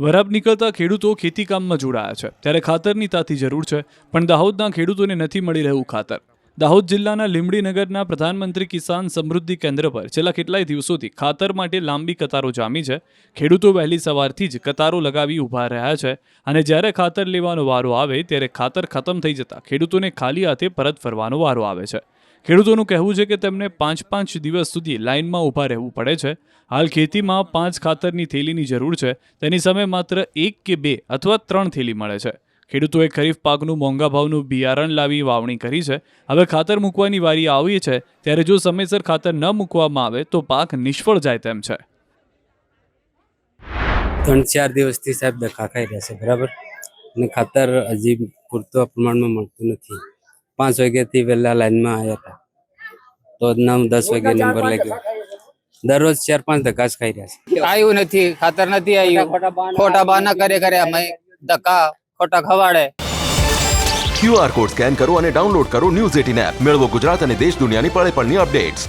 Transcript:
વરાપ નીકળતા ખેડૂતો ખેતીકામમાં જોડાયા છે ત્યારે ખાતરની તાતી જરૂર છે, પણ દાહોદના ખેડૂતોને નથી મળી રહ્યું ખાતર. દાહોદ જિલ્લાના લીંબડીનગરના પ્રધાનમંત્રી કિસાન સમૃદ્ધિ કેન્દ્ર પર છેલ્લા કેટલાય દિવસોથી ખાતર માટે લાંબી કતારો જામી છે. ખેડૂતો વહેલી સવારથી જ કતારો લગાવી ઊભા રહ્યા છે અને જ્યારે ખાતર લેવાનો વારો આવે ત્યારે ખાતર ખતમ થઈ જતા ખેડૂતોને ખાલી હાથે પરત ફરવાનો વારો આવે છે. ખેડૂતોનું કહેવું છે કે તેમને 5 દિવસ સુધી લાઇનમાં ઊભા રહેવું પડે છે. હાલ ખેતીમાં 5 ખાતરની થેલીની જરૂર છે, તેની સામે માત્ર 1 કે 2 અથવા 3 થેલી મળે છે. ખેડૂતોએ ખરીફ પાકનું મોંઘા ભાવનું બિયારણ લાવી વાવણી કરી છે. હવે ખાતર મૂકવાની વારી આવી છે ત્યારે જો સમયસર ખાતર ન મૂકવામાં આવે તો પાક નિષ્ફળ જાય તેમ છે. 3-4 દિવસથી સાહેબ ધક્કા ખાઈ રહ્યા છે, બરાબર, અને ખાતર હજી પૂરતા પ્રમાણમાં મળતું નથી. 5 વાગ્યાથી વહેલા લાઈનમાં આવ્યા હતા તો 9-10 વાગે નંબર લાગ્યો. દરરોજ 4-5 ધક્કા જ ખાઈ રહ્યા છે. આવ્યું નથી, ખાતર નથી આવ્યું, ખોટા બહાના કરે અમે ધક્કા ખોટા ખવાડે. QR કોડ સ્કેન કરો અને ડાઉનલોડ કરો ન્યૂઝ 18 એપ. મેળવો ગુજરાત અને દેશ દુનિયાની પળે પળની અપડેટ્સ.